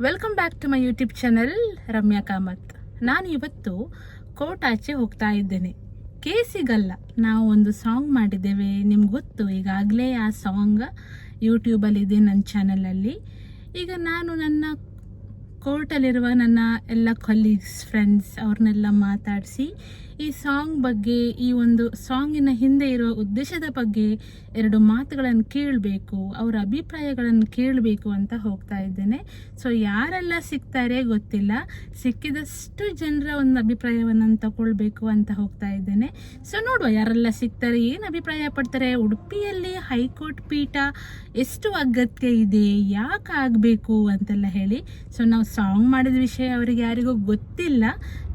Welcome back to my YouTube channel Ramya Kamath. ನಾನು ಇವತ್ತು court ಆಚೆ ಹೋಗ್ತಾ ಇದ್ದೇನೆ. ಕೇಸಿಗಲ್ಲ, ನಾವು ಒಂದು ಸಾಂಗ್ ಮಾಡಿದ್ದೇವೆ, ನಿಮ್ಗೆ ಗೊತ್ತು ಈಗಾಗಲೇ. ಆ ಸಾಂಗ್ ಯೂಟ್ಯೂಬಲ್ಲಿದೆ ನನ್ನ ಚಾನಲಲ್ಲಿ. ಈಗ ನಾನು ನನ್ನ ಕೋರ್ಟಲ್ಲಿರುವ ನನ್ನ ಎಲ್ಲ ಕೊಲೀಗ್ಸ್, ಫ್ರೆಂಡ್ಸ್ ಅವ್ರನ್ನೆಲ್ಲ ಮಾತಾಡಿಸಿ ಈ ಸಾಂಗ್ ಬಗ್ಗೆ, ಈ ಒಂದು ಸಾಂಗಿನ ಹಿಂದೆ ಇರೋ ಉದ್ದೇಶದ ಬಗ್ಗೆ ಎರಡು ಮಾತುಗಳನ್ನು ಕೇಳಬೇಕು, ಅವರ ಅಭಿಪ್ರಾಯಗಳನ್ನು ಕೇಳಬೇಕು ಅಂತ ಹೋಗ್ತಾ ಇದ್ದೇನೆ. ಸೊ ಯಾರೆಲ್ಲ ಸಿಗ್ತಾರೆ ಗೊತ್ತಿಲ್ಲ, ಸಿಕ್ಕಿದಷ್ಟು ಜನರ ಒಂದು ಅಭಿಪ್ರಾಯವನ್ನು ತಗೊಳ್ಬೇಕು ಅಂತ ಹೋಗ್ತಾ ಇದ್ದೇನೆ. ಸೊ ನೋಡುವ ಯಾರೆಲ್ಲ ಸಿಗ್ತಾರೆ, ಏನು ಅಭಿಪ್ರಾಯ ಪಡ್ತಾರೆ. ಉಡುಪಿಯಲ್ಲಿ ಹೈಕೋರ್ಟ್ ಪೀಠ ಎಷ್ಟು ಅಗತ್ಯ ಇದೆ, ಯಾಕೆ ಆಗಬೇಕು ಅಂತೆಲ್ಲ ಹೇಳಿ. ಸೊ ನಾವು ಸಾಂಗ್ ಮಾಡಿದ ವಿಷಯ ಅವರಿಗೆ ಯಾರಿಗೂ ಗೊತ್ತಿಲ್ಲ.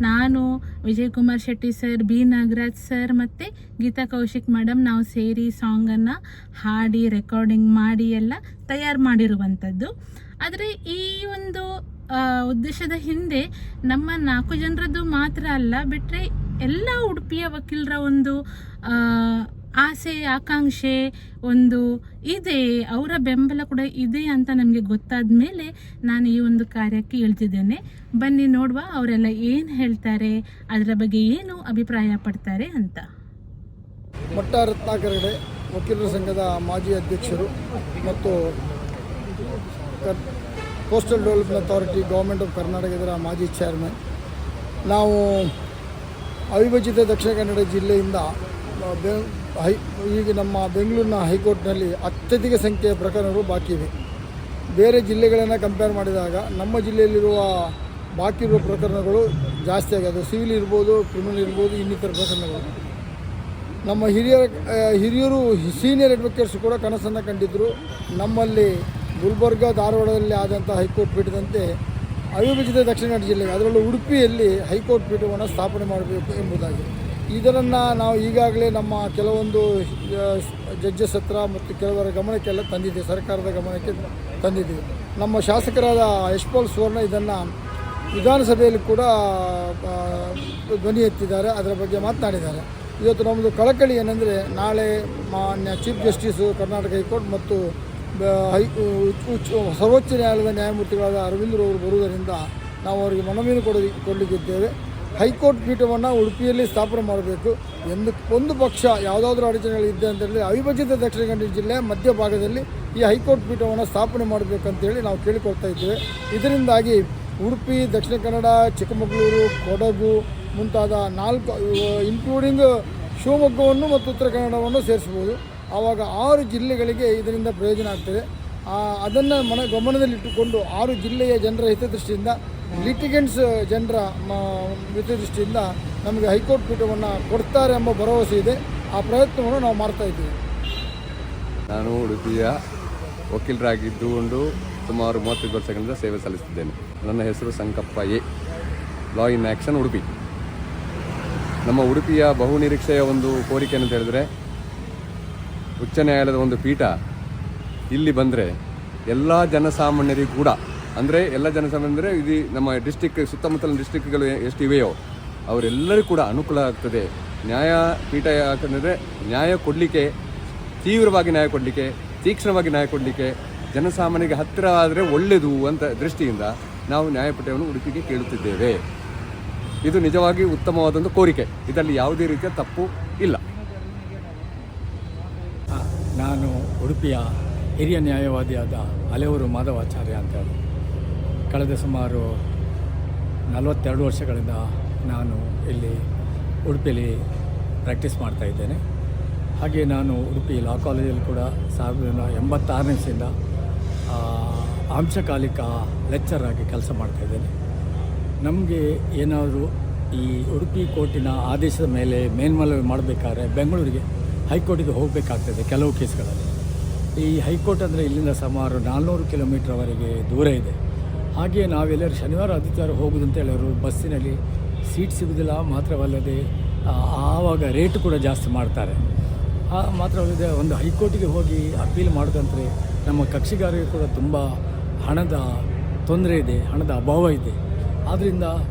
ನಾನು, Vijay Kumar Shetty sir, B Nagaraj sir ಮತ್ತು ಗೀತಾ ಕೌಶಿಕ್ ಮೇಡಮ್ ನಾವು ಸೇರಿ ಸಾಂಗನ್ನು ಹಾಡಿ ರೆಕಾರ್ಡಿಂಗ್ ಮಾಡಿ ಎಲ್ಲ ತಯಾರು ಮಾಡಿರುವಂಥದ್ದು. ಆದರೆ ಈ ಒಂದು ಉದ್ದೇಶದ ಹಿಂದೆ ನಮ್ಮ 4 ಜನರದ್ದು ಮಾತ್ರ ಅಲ್ಲ, ಬಿಟ್ಟರೆ ಎಲ್ಲ ಉಡುಪಿಯ ವಕೀಲರ ಒಂದು ಆಸೆ, ಆಕಾಂಕ್ಷೆ ಒಂದು ಇದೆ, ಅವರ ಬೆಂಬಲ ಕೂಡ ಇದೆ ಅಂತ ನಮಗೆ ಗೊತ್ತಾದ ಮೇಲೆ ನಾನು ಈ ಒಂದು ಕಾರ್ಯಕ್ಕೆ ಇಳ್ತಿದ್ದೇನೆ. ಬನ್ನಿ ನೋಡುವ ಅವರೆಲ್ಲ ಏನು ಹೇಳ್ತಾರೆ, ಅದರ ಬಗ್ಗೆ ಏನು ಅಭಿಪ್ರಾಯ ಪಡ್ತಾರೆ ಅಂತ. ಮೊಟ್ಟ ರತ್ನಾಕರಡೆ ವಕೀಲರ ಸಂಘದ ಮಾಜಿ ಅಧ್ಯಕ್ಷರು ಮತ್ತು coastal development authority government of Karnataka ಇದರ ಮಾಜಿ ಚೇರ್ಮನ್. ನಾವು ಅವಿಭಜಿತ ದಕ್ಷಿಣ ಕನ್ನಡ ಜಿಲ್ಲೆಯಿಂದ ಈಗ ನಮ್ಮ ಬೆಂಗಳೂರಿನ ಹೈಕೋರ್ಟ್ನಲ್ಲಿ ಅತ್ಯಧಿಕ ಸಂಖ್ಯೆಯ ಪ್ರಕರಣಗಳು ಬಾಕಿ ಇವೆ. ಬೇರೆ ಜಿಲ್ಲೆಗಳನ್ನು ಕಂಪೇರ್ ಮಾಡಿದಾಗ ನಮ್ಮ ಜಿಲ್ಲೆಯಲ್ಲಿರುವ ಬಾಕಿ ಇರುವ ಪ್ರಕರಣಗಳು ಜಾಸ್ತಿ ಆಗಿದೆ. ಅದು ಸಿವಿಲ್ ಇರ್ಬೋದು, ಕ್ರಿಮಿನಲ್ ಇರ್ಬೋದು, ಇನ್ನಿತರ ಪ್ರಕರಣಗಳು. ನಮ್ಮ ಹಿರಿಯರು ಸೀನಿಯರ್ ಅಡ್ವೊಕೇಟ್ಸ್ ಕೂಡ ಕನಸನ್ನು ಕಂಡಿದ್ದರು. ನಮ್ಮಲ್ಲಿ ಗುಲ್ಬರ್ಗ, ಧಾರವಾಡದಲ್ಲಿ ಆದಂಥ ಹೈಕೋರ್ಟ್ ಪೀಠದಂತೆ ಅವಿಭಜಿತ ದಕ್ಷಿಣ ಕನ್ನಡ ಜಿಲ್ಲೆಗೆ, ಅದರಲ್ಲೂ ಉಡುಪಿಯಲ್ಲಿ ಹೈಕೋರ್ಟ್ ಪೀಠವನ್ನು ಸ್ಥಾಪನೆ ಮಾಡಬೇಕು ಎಂಬುದಾಗಿ. ಇದನ್ನು ನಾವು ಈಗಾಗಲೇ ನಮ್ಮ ಕೆಲವೊಂದು ಜಡ್ಜಸ್ ಹತ್ರ ಮತ್ತು ಕೆಲವರ ಗಮನಕ್ಕೆಲ್ಲ ತಂದಿದ್ದೀವಿ, ಸರ್ಕಾರದ ಗಮನಕ್ಕೆ ತಂದಿದ್ದೀವಿ. ನಮ್ಮ ಶಾಸಕರಾದ ಯಶ್ಪಾಲ್ ಸುವರ್ಣ ಇದನ್ನು ವಿಧಾನಸಭೆಯಲ್ಲಿ ಕೂಡ ಧ್ವನಿ ಎತ್ತಿದ್ದಾರೆ, ಅದರ ಬಗ್ಗೆ ಮಾತನಾಡಿದ್ದಾರೆ. ಇವತ್ತು ನಮ್ಮದು ಕಳಕಳಿ ಏನೆಂದರೆ, ನಾಳೆ ಮಾನ್ಯ ಚೀಫ್ ಜಸ್ಟಿಸು ಕರ್ನಾಟಕ ಹೈಕೋರ್ಟ್ ಮತ್ತು ಸರ್ವೋಚ್ಚ ನ್ಯಾಯಾಲಯದ ನ್ಯಾಯಮೂರ್ತಿಗಳಾದ ಅರವಿಂದ್ರವರು ಬರುವುದರಿಂದ ನಾವು ಅವರಿಗೆ ಮನವಿಯನ್ನು ಕೊಡಲಿಕ್ಕಿದ್ದೇವೆ. ಹೈಕೋರ್ಟ್ ಪೀಠವನ್ನು ಉಡುಪಿಯಲ್ಲಿ ಸ್ಥಾಪನೆ ಮಾಡಬೇಕು. ಒಂದು ಪಕ್ಷ ಯಾವುದಾದ್ರೂ ಅಡಚಣೆಗಳಿದ್ದೆ ಅಂತೇಳಿ ಅವಿಭಜಿತ ದಕ್ಷಿಣ ಕನ್ನಡ ಜಿಲ್ಲೆಯ ಮಧ್ಯಭಾಗದಲ್ಲಿ ಈ ಹೈಕೋರ್ಟ್ ಪೀಠವನ್ನು ಸ್ಥಾಪನೆ ಮಾಡಬೇಕಂತೇಳಿ ನಾವು ಕೇಳಿಕೊಳ್ತಾ ಇದ್ದೇವೆ. ಇದರಿಂದಾಗಿ ಉಡುಪಿ, ದಕ್ಷಿಣ ಕನ್ನಡ, ಚಿಕ್ಕಮಗಳೂರು, ಕೊಡಗು ಮುಂತಾದ 4 ಇನ್ಕ್ಲೂಡಿಂಗ್ ಶಿವಮೊಗ್ಗವನ್ನು ಮತ್ತು ಉತ್ತರ ಕನ್ನಡವನ್ನು ಸೇರಿಸ್ಬೋದು. ಆವಾಗ 6 ಜಿಲ್ಲೆಗಳಿಗೆ ಇದರಿಂದ ಪ್ರಯೋಜನ ಆಗ್ತದೆ. ಅದನ್ನು ಗಮನದಲ್ಲಿಟ್ಟುಕೊಂಡು 6 ಜಿಲ್ಲೆಯ ಜನರ ಹಿತದೃಷ್ಟಿಯಿಂದ, ಲಿಟಿಗೆಂಟ್ಸ್ ಜನರ ಹಿತದೃಷ್ಟಿಯಿಂದ ನಮಗೆ ಹೈಕೋರ್ಟ್ ಪೀಠವನ್ನು ಕೊಡ್ತಾರೆ ಎಂಬ ಭರವಸೆ ಇದೆ. ಆ ಪ್ರಯತ್ನವನ್ನು ನಾವು ಮಾಡ್ತಾ ಇದ್ದೀವಿ. ನಾನು ಉಡುಪಿಯ ವಕೀಲರಾಗಿದ್ದುಕೊಂಡು ಸುಮಾರು 30 ವರ್ಷಗಳಿಂದ ಸೇವೆ ಸಲ್ಲಿಸುತ್ತಿದ್ದೇನೆ. ನನ್ನ ಹೆಸರು Sankappa A, law in action Udupi. ನಮ್ಮ ಉಡುಪಿಯ ಬಹುನಿರೀಕ್ಷೆಯ ಒಂದು ಕೋರಿಕೆ ಅಂತ ಹೇಳಿದ್ರೆ, ಉಚ್ಚ ನ್ಯಾಯಾಲಯದ ಒಂದು ಪೀಠ ಇಲ್ಲಿ ಬಂದರೆ ಎಲ್ಲ ಜನಸಾಮಾನ್ಯರಿಗೂ ಕೂಡ, ಅಂದರೆ ಎಲ್ಲ ಜನಸಾಮಾನ್ಯರು ಇದು ನಮ್ಮ ಡಿಸ್ಟಿಕ್ ಸುತ್ತಮುತ್ತಲಿನ ಡಿಸ್ಟಿಕ್ಗಳು ಎಷ್ಟು ಇವೆಯೋ ಅವರೆಲ್ಲರಿಗೂ ಕೂಡ ಅನುಕೂಲ ಆಗ್ತದೆ. ನ್ಯಾಯಪೀಠ ಯಾಕಂದರೆ ನ್ಯಾಯ ಕೊಡಲಿಕ್ಕೆ, ತೀವ್ರವಾಗಿ ನ್ಯಾಯ ಕೊಡಲಿಕ್ಕೆ, ತೀಕ್ಷ್ಣವಾಗಿ ನ್ಯಾಯ ಕೊಡಲಿಕ್ಕೆ, ಜನಸಾಮಾನ್ಯರಿಗೆ ಹತ್ತಿರ ಆದರೆ ಒಳ್ಳೆಯದು ಅಂತ ದೃಷ್ಟಿಯಿಂದ ನಾವು ನ್ಯಾಯಪೀಠವನ್ನು ಉಡುಪಿಗೆ ಕೇಳುತ್ತಿದ್ದೇವೆ. ಇದು ನಿಜವಾಗಿ ಉತ್ತಮವಾದೊಂದು ಕೋರಿಕೆ, ಇದರಲ್ಲಿ ಯಾವುದೇ ರೀತಿಯ ತಪ್ಪು ಇಲ್ಲ. ನಾನು ಉಡುಪಿಯ ಹಿರಿಯ ನ್ಯಾಯವಾದಿಯಾದ ಅಲೆಯೂರು ಮಾಧವಾಚಾರ್ಯ ಅಂತೇಳಿ ಕಳೆದ ಸುಮಾರು 42 ವರ್ಷಗಳಿಂದ ನಾನು ಇಲ್ಲಿ ಉಡುಪಿಯಲ್ಲಿ ಪ್ರಾಕ್ಟೀಸ್ ಮಾಡ್ತಾ ಇದ್ದೇನೆ. ಹಾಗೆ ನಾನು ಉಡುಪಿ ಲಾ ಕಾಲೇಜಲ್ಲಿ ಕೂಡ 1986 ಇಸವಿಯಿಂದ ಅಂಶಕಾಲಿಕ ಲೆಕ್ಚರ್ ಆಗಿ ಕೆಲಸ ಮಾಡ್ತಾಯಿದ್ದೇನೆ. ನಮಗೆ ಏನಾದರೂ ಈ ಉಡುಪಿ ಕೋರ್ಟಿನ ಆದೇಶದ ಮೇಲೆ ಮೇಲ್ಮನವಿ ಮಾಡಬೇಕಾದ್ರೆ ಬೆಂಗಳೂರಿಗೆ ಹೈಕೋರ್ಟಿಗೆ ಹೋಗಬೇಕಾಗ್ತದೆ ಕೆಲವು ಕೇಸ್ಗಳಲ್ಲಿ. ಈ ಹೈಕೋರ್ಟ್ ಅಂದರೆ ಇಲ್ಲಿಂದ ಸುಮಾರು 400 ಕಿಲೋಮೀಟ್ರ್ವರೆಗೆ ದೂರ ಇದೆ. ಹಾಗೆಯೇ ನಾವೆಲ್ಲರೂ ಶನಿವಾರ ಆದಿತ್ಯವಾರ ಹೋಗೋದಂತ ಹೇಳೋರು, ಬಸ್ಸಿನಲ್ಲಿ ಸೀಟ್ ಸಿಗೋದಿಲ್ಲ. ಮಾತ್ರವಲ್ಲದೆ ಆವಾಗ ರೇಟ್ ಕೂಡ ಜಾಸ್ತಿ ಮಾಡ್ತಾರೆ. ಮಾತ್ರವಲ್ಲದೆ ಒಂದು ಹೈಕೋರ್ಟಿಗೆ ಹೋಗಿ ಅಪೀಲ್ ಮಾಡೋದಂದರೆ ನಮ್ಮ ಕಕ್ಷಿಗಾರರಿಗೆ ಕೂಡ ತುಂಬ ಹಣದ ತೊಂದರೆ ಇದೆ, ಹಣದ ಅಭಾವ ಇದೆ. ಆದ್ದರಿಂದ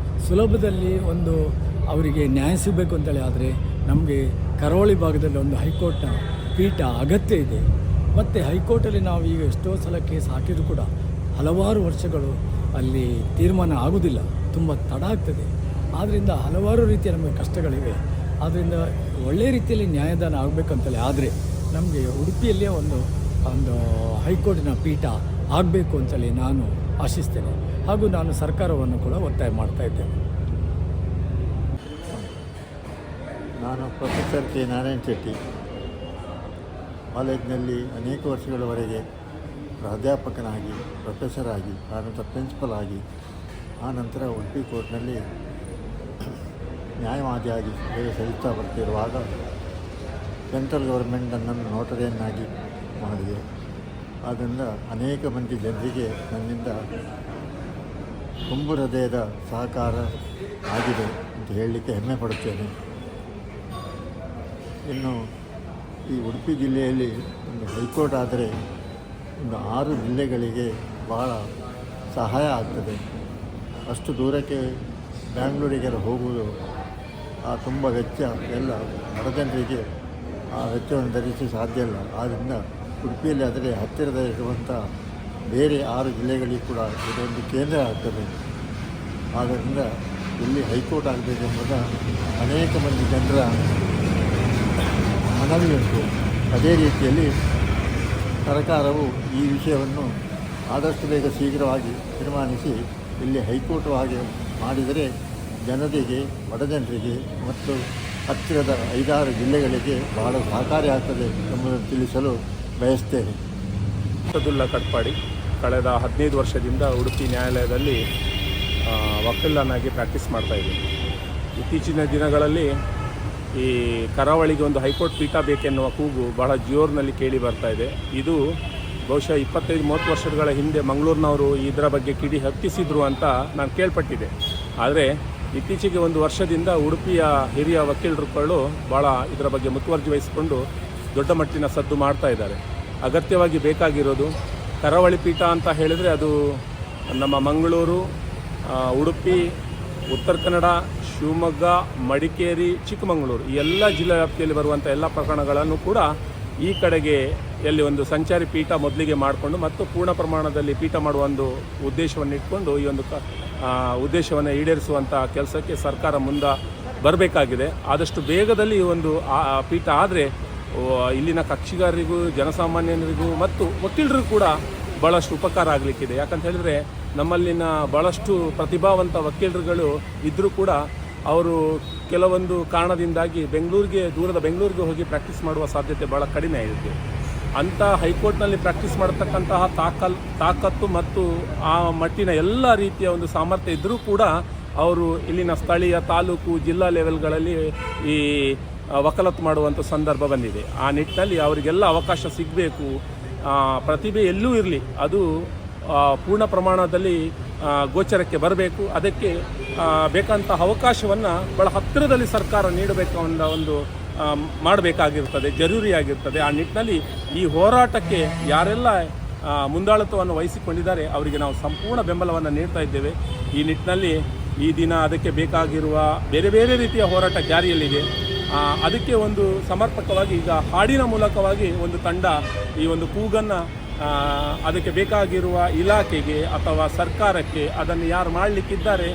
ಸುಲಭದಲ್ಲಿ ಒಂದು ಅವರಿಗೆ ನ್ಯಾಯ ಸಿಗಬೇಕು ಅಂತೇಳಿ ಆದರೆ ನಮಗೆ ಕರಾವಳಿ ಭಾಗದಲ್ಲಿ ಒಂದು ಹೈಕೋರ್ಟ್ನ ಪೀಠ ಅಗತ್ಯ ಇದೆ. ಮತ್ತು ಹೈಕೋರ್ಟಲ್ಲಿ ನಾವು ಈಗ ಎಷ್ಟೋ ಸಲ ಕೇಸ್ ಹಾಕಿದರೂ ಕೂಡ ಹಲವಾರು ವರ್ಷಗಳು ಅಲ್ಲಿ ತೀರ್ಮಾನ ಆಗುವುದಿಲ್ಲ, ತುಂಬ ತಡ ಆಗ್ತದೆ. ಆದ್ದರಿಂದ ಹಲವಾರು ರೀತಿಯ ನಮಗೆ ಕಷ್ಟಗಳಿವೆ. ಆದ್ದರಿಂದ ಒಳ್ಳೆಯ ರೀತಿಯಲ್ಲಿ ನ್ಯಾಯದಾನ ಆಗಬೇಕಂತಲೇ ಆದರೆ ನಮಗೆ ಉಡುಪಿಯಲ್ಲೇ ಒಂದು ಹೈಕೋರ್ಟಿನ ಪೀಠ ಆಗಬೇಕು ಅಂತೇಳಿ ನಾನು ಆಶಿಸ್ತೇನೆ. ಹಾಗೂ ನಾನು ಸರ್ಕಾರವನ್ನು ಕೂಡ ಒತ್ತಾಯ ಮಾಡ್ತಾ ಇದ್ದೇನೆ. ನಾನು ಪ್ರೊಫೆಸರ್ ಕೆ ನಾರಾಯಣ ಶೆಟ್ಟಿ, ಕಾಲೇಜಿನಲ್ಲಿ ಅನೇಕ ವರ್ಷಗಳವರೆಗೆ ಪ್ರಾಧ್ಯಾಪಕನಾಗಿ, ಪ್ರೊಫೆಸರ್ ಆಗಿ, ಆನಂತರ ಪ್ರಿನ್ಸಿಪಲ್ ಆಗಿ, ಆನಂತರ ಉಡುಪಿ ಕೋರ್ಟ್ನಲ್ಲಿ ನ್ಯಾಯವಾದಿಯಾಗಿ ಸೇವೆ ಸಲ್ಲಿಸ್ತಾ ಬರ್ತಿರುವಾಗ ಸೆಂಟ್ರಲ್ ಗೌರ್ಮೆಂಟ್ ನನ್ನನ್ನು ನೋಟರಿಯನ್ನಾಗಿ ಮಾಡಿದೆ. ಆದ್ದರಿಂದ ಅನೇಕ ಮಂದಿ ಜನರಿಗೆ ನನ್ನಿಂದ ತುಂಬು ಹೃದಯದ ಸಹಕಾರ ಆಗಿದೆ ಅಂತ ಹೇಳಲಿಕ್ಕೆ ಹೆಮ್ಮೆ ಪಡುತ್ತೇನೆ. ಇನ್ನು ಈ ಉಡುಪಿ ಜಿಲ್ಲೆಯಲ್ಲಿ ಒಂದು ಹೈಕೋರ್ಟ್ ಆದರೆ ಒಂದು 6 ಜಿಲ್ಲೆಗಳಿಗೆ ಬಹಳ ಸಹಾಯ ಆಗ್ತದೆ. ಅಷ್ಟು ದೂರಕ್ಕೆ ಬ್ಯಾಂಗ್ಳೂರಿಗೆಲ್ಲ ಹೋಗುವುದು ತುಂಬ ವೆಚ್ಚ ಎಲ್ಲ ಬಡ ಜನರಿಗೆ ಆ ವೆಚ್ಚವನ್ನು ಧರಿಸಿ ಸಾಧ್ಯ ಇಲ್ಲ. ಆದ್ದರಿಂದ ಉಡುಪಿಯಲ್ಲಿ ಆದರೆ ಹತ್ತಿರದ ಇರುವಂಥ ಬೇರೆ 6 ಜಿಲ್ಲೆಗಳಿಗೆ ಕೂಡ ಇದೊಂದು ಕೇಂದ್ರ ಆಗ್ತದೆ. ಆದ್ದರಿಂದ ಇಲ್ಲಿ ಹೈಕೋರ್ಟ್ ಆಗಬೇಕೆಂಬುದ ಅನೇಕ ಮಂದಿ ಜನರ ಮನವಿ ಉಂಟು. ಅದೇ ರೀತಿಯಲ್ಲಿ ಸರ್ಕಾರವು ಈ ವಿಷಯವನ್ನು ಆದಷ್ಟು ಬೇಗ ಶೀಘ್ರವಾಗಿ ತೀರ್ಮಾನಿಸಿ ಇಲ್ಲಿ ಹೈಕೋರ್ಟ್ ಹಾಗೆ ಮಾಡಿದರೆ ಜನರಿಗೆ, ಬಡ ಜನರಿಗೆ ಮತ್ತು ಹತ್ತಿರದ 5-6 ಜಿಲ್ಲೆಗಳಿಗೆ ಬಹಳ ಸಹಕಾರಿ ಆಗ್ತದೆ ಎಂಬುದನ್ನು ತಿಳಿಸಲು ಬಯಸ್ತೇನೆ. ಅಸದುಲ್ಲಾ ಕಟ್ಪಾಡಿ ಕಳೆದ 15 ವರ್ಷದಿಂದ ಉಡುಪಿ ನ್ಯಾಯಾಲಯದಲ್ಲಿ ವಕೀಲನಾಗಿ ಪ್ರಾಕ್ಟೀಸ್ ಮಾಡ್ತಾಯಿದ್ದೀನಿ. ಇತ್ತೀಚಿನ ದಿನಗಳಲ್ಲಿ ಈ ಕರಾವಳಿಗೆ ಒಂದು ಹೈಕೋರ್ಟ್ ಪೀಠ ಬೇಕೆನ್ನುವ ಕೂಗು ಬಹಳ ಜೋರಿನಲ್ಲಿ ಕೇಳಿ ಬರ್ತಾ ಇದೆ. ಇದು ಬಹುಶಃ 25-30 ವರ್ಷಗಳ ಹಿಂದೆ ಮಂಗಳೂರಿನವರು ಇದರ ಬಗ್ಗೆ ಕಿಡಿ ಹತ್ತಿಸಿದ್ರು ಅಂತ ನಾನು ಕೇಳ್ಪಟ್ಟಿದ್ದೆ. ಆದರೆ ಇತ್ತೀಚೆಗೆ 1 ವರ್ಷದಿಂದ ಉಡುಪಿಯ ಹಿರಿಯ ವಕೀಲರುಗಳು ಭಾಳ ಇದರ ಬಗ್ಗೆ ಮುತುವರ್ಜಿ ವಹಿಸಿಕೊಂಡು ದೊಡ್ಡ ಮಟ್ಟಿನ ಸದ್ದು ಮಾಡ್ತಾ ಇದ್ದಾರೆ. ಅಗತ್ಯವಾಗಿ ಬೇಕಾಗಿರೋದು ಕರಾವಳಿ ಪೀಠ ಅಂತ ಹೇಳಿದರೆ ಅದು ನಮ್ಮ ಮಂಗಳೂರು, ಉಡುಪಿ, ಉತ್ತರ ಕನ್ನಡ, ಶಿವಮೊಗ್ಗ, ಮಡಿಕೇರಿ, ಚಿಕ್ಕಮಗಳೂರು ಈ ಎಲ್ಲ ಜಿಲ್ಲಾ ವ್ಯಾಪ್ತಿಯಲ್ಲಿ ಬರುವಂಥ ಎಲ್ಲ ಪ್ರಕರಣಗಳನ್ನು ಕೂಡ ಈ ಕಡೆಗೆ ಎಲ್ಲಿ ಒಂದು ಸಂಚಾರಿ ಪೀಠ ಮೊದಲಿಗೆ ಮಾಡಿಕೊಂಡು ಮತ್ತು ಪೂರ್ಣ ಪ್ರಮಾಣದಲ್ಲಿ ಪೀಠ ಮಾಡುವ ಒಂದು ಉದ್ದೇಶವನ್ನು ಇಟ್ಕೊಂಡು ಈ ಒಂದು ಉದ್ದೇಶವನ್ನು ಈಡೇರಿಸುವಂಥ ಕೆಲಸಕ್ಕೆ ಸರ್ಕಾರ ಮುಂದೆ ಬರಬೇಕಾಗಿದೆ. ಆದಷ್ಟು ಬೇಗದಲ್ಲಿ ಈ ಒಂದು ಪೀಠ ಆದರೆ ಇಲ್ಲಿನ ಕಕ್ಷಿಗಾರರಿಗೂ, ಜನಸಾಮಾನ್ಯರಿಗೂ ಮತ್ತು ವಕೀಲರಿಗೂ ಕೂಡ ಭಾಳಷ್ಟು ಉಪಕಾರ ಆಗಲಿಕ್ಕಿದೆ. ಯಾಕಂತ ಹೇಳಿದರೆ ನಮ್ಮಲ್ಲಿನ ಭಾಳಷ್ಟು ಪ್ರತಿಭಾವಂತ ವಕೀಲರುಗಳು ಇದ್ದರೂ ಕೂಡ ಅವರು ಕೆಲವೊಂದು ಕಾರಣದಿಂದಾಗಿ ದೂರದ ಬೆಂಗಳೂರಿಗೆ ಹೋಗಿ ಪ್ರಾಕ್ಟೀಸ್ ಮಾಡುವ ಸಾಧ್ಯತೆ ಭಾಳ ಕಡಿಮೆ ಇದೆ. ಅಂಥ ಹೈಕೋರ್ಟ್ನಲ್ಲಿ ಪ್ರಾಕ್ಟೀಸ್ ಮಾಡತಕ್ಕಂತಹ ತಾಕತ್ತು ಮತ್ತು ಆ ಮಟ್ಟಿನ ಎಲ್ಲ ರೀತಿಯ ಒಂದು ಸಾಮರ್ಥ್ಯ ಇದ್ದರೂ ಕೂಡ ಅವರು ಇಲ್ಲಿನ ಸ್ಥಳೀಯ, ತಾಲೂಕು, ಜಿಲ್ಲಾ ಲೆವೆಲ್ಗಳಲ್ಲಿ ಈ ವಕಾಲತ್ತು ಮಾಡುವಂಥ ಸಂದರ್ಭ ಬಂದಿದೆ. ಆ ನಿಟ್ಟಿನಲ್ಲಿ ಅವರಿಗೆಲ್ಲ ಅವಕಾಶ ಸಿಗಬೇಕು. ಪ್ರತಿಭೆ ಎಲ್ಲೂ ಇರಲಿ, ಅದು ಪೂರ್ಣ ಪ್ರಮಾಣದಲ್ಲಿ ಗೋಚರಕ್ಕೆ ಬರಬೇಕು. ಅದಕ್ಕೆ ಬೇಕಂತ ಅವಕಾಶವನ್ನು ಭಾಳ ಹತ್ತಿರದಲ್ಲಿ ಸರ್ಕಾರ ನೀಡಬೇಕು ಅನ್ನೋ ಒಂದು ಮಾಡಬೇಕಾಗಿರ್ತದೆ, ಜರೂರಿಯಾಗಿರ್ತದೆ. ಆ ನಿಟ್ಟಿನಲ್ಲಿ ಈ ಹೋರಾಟಕ್ಕೆ ಯಾರೆಲ್ಲ ಮುಂದಾಳತ್ವವನ್ನು ವಹಿಸಿಕೊಂಡಿದ್ದಾರೆ ಅವರಿಗೆ ನಾವು ಸಂಪೂರ್ಣ ಬೆಂಬಲವನ್ನು ನೀಡ್ತಾ ಇದ್ದೇವೆ. ಈ ನಿಟ್ಟಿನಲ್ಲಿ ಈ ದಿನ ಅದಕ್ಕೆ ಬೇಕಾಗಿರುವ ಬೇರೆ ಬೇರೆ ರೀತಿಯ ಹೋರಾಟ ಜಾರಿಯಲ್ಲಿದೆ. ಅದಕ್ಕೆ ಒಂದು ಸಮರ್ಪಕವಾಗಿ ಈಗ ಹಾಡಿನ ಮೂಲಕವಾಗಿ ಒಂದು ತಂಡ ಈ ಒಂದು ಕೂಗನ್ನು ಅದಕ್ಕೆ ಬೇಕಾಗಿರುವ ಇಲಾಖೆಗೆ ಅಥವಾ ಸರ್ಕಾರಕ್ಕೆ ಅದನ್ನು ಯಾರು ಮಾಡಲಿಕ್ಕಿದ್ದಾರೆ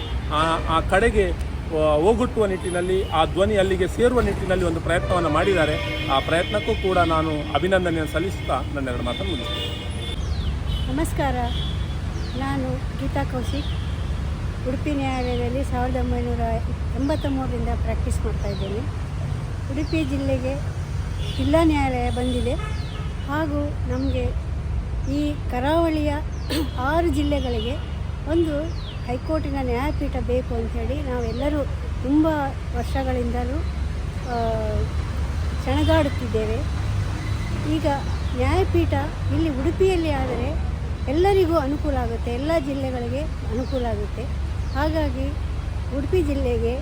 ಆ ಕಡೆಗೆ ಹೋಗುಟ್ಟುವ ನಿಟ್ಟಿನಲ್ಲಿ, ಆ ಧ್ವನಿ ಅಲ್ಲಿಗೆ ಸೇರುವ ನಿಟ್ಟಿನಲ್ಲಿ ಒಂದು ಪ್ರಯತ್ನವನ್ನು ಮಾಡಿದ್ದಾರೆ. ಆ ಪ್ರಯತ್ನಕ್ಕೂ ಕೂಡ ನಾನು ಅಭಿನಂದನೆಯನ್ನು ಸಲ್ಲಿಸುತ್ತಾ ನನ್ನೆರಡು ಮಾತನ್ನು ಮುಗಿಸ್ತೇನೆ. ನಮಸ್ಕಾರ, ನಾನು ಗೀತಾ ಕೌಶಿಕ್, ಉಡುಪಿ ನ್ಯಾಯಾಲಯದಲ್ಲಿ 1983ರಿಂದ ಪ್ರಾಕ್ಟೀಸ್ ಮಾಡ್ತಾಯಿದ್ದೇನೆ. ಉಡುಪಿ ಜಿಲ್ಲೆಗೆ ಜಿಲ್ಲಾ ನ್ಯಾಯಾಲಯ ಬಂದಿದೆ. ಹಾಗೂ ನಮಗೆ ಈ ಕರಾವಳಿಯ 6 ಜಿಲ್ಲೆಗಳಿಗೆ ಒಂದು ಹೈಕೋರ್ಟಿನ ನ್ಯಾಯಪೀಠ ಬೇಕು ಅಂಥೇಳಿ ನಾವೆಲ್ಲರೂ ತುಂಬ ವರ್ಷಗಳಿಂದಲೂ ಸೆಣಗಾಡುತ್ತಿದ್ದೇವೆ. ಈಗ ನ್ಯಾಯಪೀಠ ಇಲ್ಲಿ ಉಡುಪಿಯಲ್ಲಿ ಆದರೆ ಎಲ್ಲರಿಗೂ ಅನುಕೂಲ ಆಗುತ್ತೆ, ಎಲ್ಲ ಜಿಲ್ಲೆಗಳಿಗೆ ಅನುಕೂಲ ಆಗುತ್ತೆ. ಹಾಗಾಗಿ ಉಡುಪಿ ಜಿಲ್ಲೆಗೆ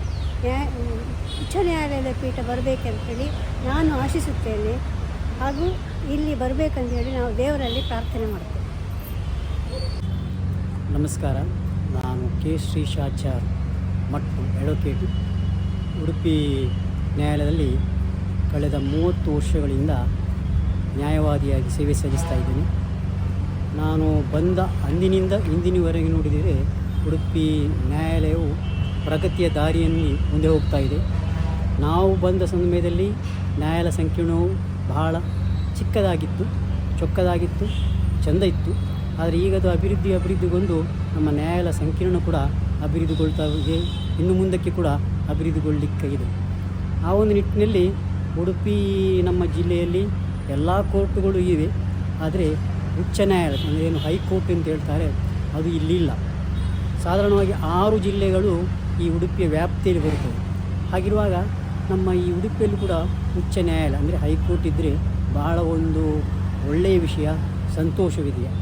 ಉಚ್ಚ ನ್ಯಾಯಾಲಯದ ಪೀಠ ಬರಬೇಕಂತೇಳಿ ನಾನು ಆಶಿಸುತ್ತೇನೆ. ಹಾಗೂ ಇಲ್ಲಿ ಬರಬೇಕಂತೇಳಿ ನಾವು ದೇವರಲ್ಲಿ ಪ್ರಾರ್ಥನೆ ಮಾಡ್ತೇವೆ. ನಮಸ್ಕಾರ, ನಾನು ಕೆ ಶ್ರೀಶಾಚಾರ್ ಮಟ್ಟು ಅಡ್ವೊಕೇಟ್, ಉಡುಪಿ ನ್ಯಾಯಾಲಯದಲ್ಲಿ ಕಳೆದ 30 ವರ್ಷಗಳಿಂದ ನ್ಯಾಯವಾದಿಯಾಗಿ ಸೇವೆ ಸಲ್ಲಿಸ್ತಾ ಇದ್ದೇನೆ. ನಾನು ಬಂದ ಅಂದಿನಿಂದ ಇಂದಿನವರೆಗೆ ನೋಡಿದರೆ ಉಡುಪಿ ನ್ಯಾಯಾಲಯವು ಪ್ರಗತಿಯ ದಾರಿಯಲ್ಲಿ ಮುಂದೆ ಹೋಗ್ತಾ ಇದೆ. ನಾವು ಬಂದ ಸಮಯದಲ್ಲಿ ನ್ಯಾಯಾಲಯ ಸಂಕೀರ್ಣವು ಬಹಳ ಚಿಕ್ಕದಾಗಿತ್ತು, ಚೊಕ್ಕದಾಗಿತ್ತು, ಚೆಂದ ಇತ್ತು. ಆದರೆ ಈಗ ಅದು ಅಭಿವೃದ್ಧಿಗೊಂಡು ನಮ್ಮ ನ್ಯಾಯಾಲಯ ಸಂಕೀರ್ಣ ಕೂಡ ಅಭಿವೃದ್ಧಿಗೊಳ್ತಾ ಇದೆ, ಇನ್ನು ಮುಂದಕ್ಕೆ ಕೂಡ ಅಭಿವೃದ್ಧಿಗೊಳ್ಳಲಿಕ್ಕಾಗಿದೆ. ಆ ಒಂದು ನಿಟ್ಟಿನಲ್ಲಿ ಉಡುಪಿ ನಮ್ಮ ಜಿಲ್ಲೆಯಲ್ಲಿ ಎಲ್ಲ ಕೋರ್ಟುಗಳು ಇವೆ, ಆದರೆ ಉಚ್ಚ ನ್ಯಾಯಾಲಯ ಅಂದರೆ ಏನು ಹೈಕೋರ್ಟ್ ಅಂತ ಹೇಳ್ತಾರೆ ಅದು ಇಲ್ಲಿಲ್ಲ. ಸಾಧಾರಣವಾಗಿ 6 ಜಿಲ್ಲೆಗಳು ಈ ಉಡುಪಿಯ ವ್ಯಾಪ್ತಿಯಲ್ಲಿ ಬರುತ್ತವೆ. ಹಾಗಿರುವಾಗ ನಮ್ಮ ಈ ಉಡುಪಿಯಲ್ಲಿ ಕೂಡ ಉಚ್ಚ ನ್ಯಾಯಾಲಯ ಅಂದರೆ ಹೈಕೋರ್ಟ್ ಇದ್ದರೆ ಬಹಳ ಒಂದು ಒಳ್ಳೆಯ ವಿಷಯ, ಸಂತೋಷವಿದೆಯಾ.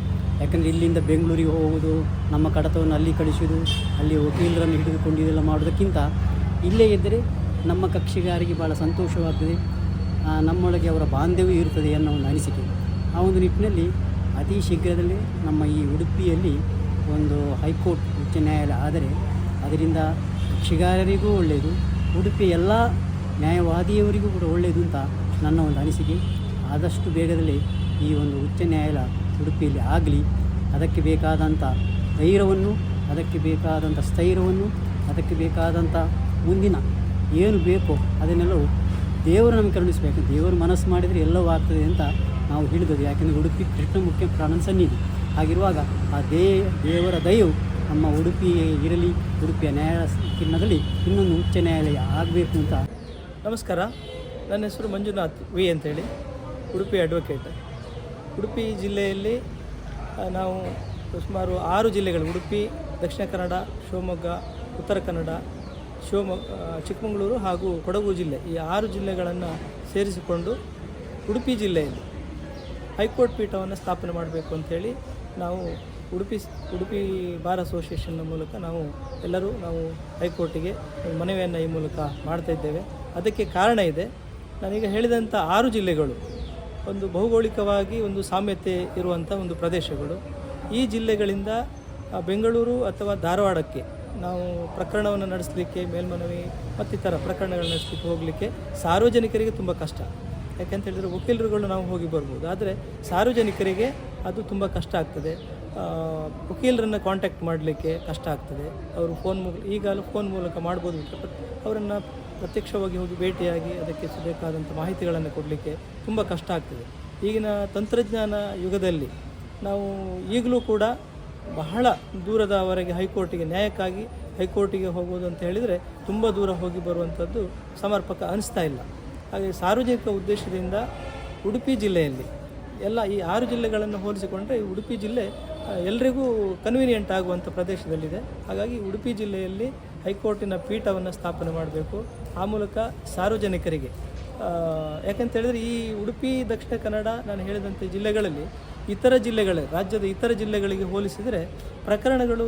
ಯಾಕಂದರೆ ಇಲ್ಲಿಂದ ಬೆಂಗಳೂರಿಗೆ ಹೋಗುವುದು, ನಮ್ಮ ಕಡತವನ್ನು ಅಲ್ಲಿ ಕಳಿಸೋದು, ಅಲ್ಲಿ ವಕೀಲರನ್ನು ಹಿಡಿದುಕೊಂಡು ಇದೆಲ್ಲ ಮಾಡೋದಕ್ಕಿಂತ ಇಲ್ಲೇ ಇದ್ದರೆ ನಮ್ಮ ಕಕ್ಷಿಗಾರಿಗೆ ಭಾಳ ಸಂತೋಷವಾಗ್ತದೆ, ನಮ್ಮೊಳಗೆ ಅವರ ಬಾಂಧವ್ಯ ಇರ್ತದೆ ಅನ್ನೋ ಒಂದು ಅನಿಸಿಕೆ. ಆ ಒಂದು ನಿಟ್ಟಿನಲ್ಲಿ ಅತಿ ಶೀಘ್ರದಲ್ಲೇ ನಮ್ಮ ಈ ಉಡುಪಿಯಲ್ಲಿ ಒಂದು ಹೈಕೋರ್ಟ್ ಉಚ್ಚ ನ್ಯಾಯಾಲಯ ಆದರೆ ಅದರಿಂದ ಕಕ್ಷಿಗಾರರಿಗೂ ಒಳ್ಳೆಯದು, ಉಡುಪಿ ಎಲ್ಲ ನ್ಯಾಯವಾದಿಯವರಿಗೂ ಕೂಡ ಒಳ್ಳೆಯದು ಅಂತ ನನ್ನ ಒಂದು ಅನಿಸಿಕೆ. ಆದಷ್ಟು ಬೇಗದಲ್ಲಿ ಈ ಒಂದು ಉಚ್ಚ ನ್ಯಾಯಾಲಯ ಉಡುಪಿಯಲ್ಲಿ ಆಗಲಿ. ಅದಕ್ಕೆ ಬೇಕಾದಂಥ ಧೈರ್ಯವನ್ನು, ಅದಕ್ಕೆ ಬೇಕಾದಂಥ ಸ್ಥೈರ್ಯವನ್ನು, ಅದಕ್ಕೆ ಬೇಕಾದಂಥ ಮುಂದಿನ ಏನು ಬೇಕೋ ಅದನ್ನೆಲ್ಲವೂ ದೇವರು ನಮಗೆ ಕರುಣಿಸಬೇಕು. ದೇವರು ಮನಸ್ಸು ಮಾಡಿದರೆ ಎಲ್ಲವೂ ಆಗ್ತದೆ ಅಂತ ನಾವು ಹೇಳಿದದು. ಯಾಕೆಂದರೆ ಉಡುಪಿ ಕೃಷ್ಣ ಮುಖ್ಯ ಪ್ರಾಣ ಸನ್ನಿಧಿ. ಹಾಗಿರುವಾಗ ಆ ದೇವರ ದಯವು ನಮ್ಮ ಉಡುಪಿ ಇರಲಿ, ಉಡುಪಿಯ ನ್ಯಾಯಾಲಯ ಸಂಕೀರ್ಣದಲ್ಲಿ ಇನ್ನೊಂದು ಉಚ್ಚ ನ್ಯಾಯಾಲಯ ಆಗಬೇಕು ಅಂತ. ನಮಸ್ಕಾರ, ನನ್ನ ಹೆಸರು ಮಂಜುನಾಥ್ ವಿ ಅಂತೇಳಿ, ಉಡುಪಿ ಅಡ್ವೊಕೇಟ್. ಉಡುಪಿ ಜಿಲ್ಲೆಯಲ್ಲಿ ನಾವು ಸುಮಾರು 6 ಜಿಲ್ಲೆಗಳು, ಉಡುಪಿ, ದಕ್ಷಿಣ ಕನ್ನಡ, ಶಿವಮೊಗ್ಗ, ಉತ್ತರ ಕನ್ನಡ, ಚಿಕ್ಕಮಗಳೂರು ಹಾಗೂ ಕೊಡಗು ಜಿಲ್ಲೆ, ಈ 6 ಜಿಲ್ಲೆಗಳನ್ನು ಸೇರಿಸಿಕೊಂಡು ಉಡುಪಿ ಜಿಲ್ಲೆಯಲ್ಲಿ ಹೈಕೋರ್ಟ್ ಪೀಠವನ್ನು ಸ್ಥಾಪನೆ ಮಾಡಬೇಕು ಅಂಥೇಳಿ ನಾವು ಉಡುಪಿ ಬಾರ್ ಅಸೋಸಿಯೇಷನ್ನ ಮೂಲಕ ನಾವು ಹೈಕೋರ್ಟಿಗೆ ಮನವಿಯನ್ನು ಈ ಮೂಲಕ ಮಾಡ್ತಾಯಿದ್ದೇವೆ. ಅದಕ್ಕೆ ಕಾರಣ ಇದೆ, ನಾನೀಗ ಹೇಳಿದಂಥ 6 ಜಿಲ್ಲೆಗಳು ಒಂದು ಭೌಗೋಳಿಕವಾಗಿ ಒಂದು ಸಾಮ್ಯತೆ ಇರುವಂಥ ಒಂದು ಪ್ರದೇಶಗಳು. ಈ ಜಿಲ್ಲೆಗಳಿಂದ ಬೆಂಗಳೂರು ಅಥವಾ ಧಾರವಾಡಕ್ಕೆ ನಾವು ಪ್ರಕರಣವನ್ನು ನಡೆಸಲಿಕ್ಕೆ, ಮೇಲ್ಮನವಿ ಮತ್ತಿತರ ಪ್ರಕರಣಗಳು ನಡೆಸಲಿಕ್ಕೆ ಹೋಗಲಿಕ್ಕೆ ಸಾರ್ವಜನಿಕರಿಗೆ ತುಂಬ ಕಷ್ಟ. ಯಾಕೆಂತ ಹೇಳಿದರೆ ವಕೀಲರುಗಳು ನಾವು ಹೋಗಿ ಬರ್ಬೋದು, ಆದರೆ ಸಾರ್ವಜನಿಕರಿಗೆ ಅದು ತುಂಬ ಕಷ್ಟ ಆಗ್ತದೆ. ವಕೀಲರನ್ನು ಕಾಂಟ್ಯಾಕ್ಟ್ ಮಾಡಲಿಕ್ಕೆ ಕಷ್ಟ ಆಗ್ತದೆ. ಅವರು ಫೋನ್ ಮೂಲಕ ಮಾಡ್ಬೋದು, ಅವರನ್ನು ಪ್ರತ್ಯಕ್ಷವಾಗಿ ಹೋಗಿ ಭೇಟಿಯಾಗಿ ಅದಕ್ಕೆ ಬೇಕಾದಂಥ ಮಾಹಿತಿಗಳನ್ನು ಕೊಡಲಿಕ್ಕೆ ತುಂಬ ಕಷ್ಟ ಆಗ್ತದೆ. ಈಗಿನ ತಂತ್ರಜ್ಞಾನ ಯುಗದಲ್ಲಿ ನಾವು ಈಗಲೂ ಕೂಡ ಬಹಳ ದೂರದವರೆಗೆ ಹೈಕೋರ್ಟಿಗೆ, ನ್ಯಾಯಕ್ಕಾಗಿ ಹೈಕೋರ್ಟಿಗೆ ಹೋಗೋದು ಅಂತ ಹೇಳಿದರೆ ತುಂಬ ದೂರ ಹೋಗಿ ಬರುವಂಥದ್ದು ಸಮರ್ಪಕ ಅನಿಸ್ತಾ ಇಲ್ಲ. ಹಾಗೆ ಸಾರ್ವಜನಿಕ ಉದ್ದೇಶದಿಂದ ಉಡುಪಿ ಜಿಲ್ಲೆಯಲ್ಲಿ ಎಲ್ಲ ಈ 6 ಜಿಲ್ಲೆಗಳನ್ನು ಹೋಲಿಸಿಕೊಂಡ್ರೆ ಈ ಉಡುಪಿ ಜಿಲ್ಲೆ ಎಲ್ರಿಗೂ ಕನ್ವೀನಿಯೆಂಟ್ ಆಗುವಂಥ ಪ್ರದೇಶದಲ್ಲಿದೆ. ಹಾಗಾಗಿ ಉಡುಪಿ ಜಿಲ್ಲೆಯಲ್ಲಿ ಹೈಕೋರ್ಟಿನ ಪೀಠವನ್ನು ಸ್ಥಾಪನೆ ಮಾಡಬೇಕು. ಆ ಮೂಲಕ ಸಾರ್ವಜನಿಕರಿಗೆ, ಯಾಕಂತ ಹೇಳಿದರೆ ಈ ಉಡುಪಿ, ದಕ್ಷಿಣ ಕನ್ನಡ ನಾನು ಹೇಳಿದಂಥ ಜಿಲ್ಲೆಗಳಲ್ಲಿ ರಾಜ್ಯದ ಇತರ ಜಿಲ್ಲೆಗಳಿಗೆ ಹೋಲಿಸಿದರೆ ಪ್ರಕರಣಗಳು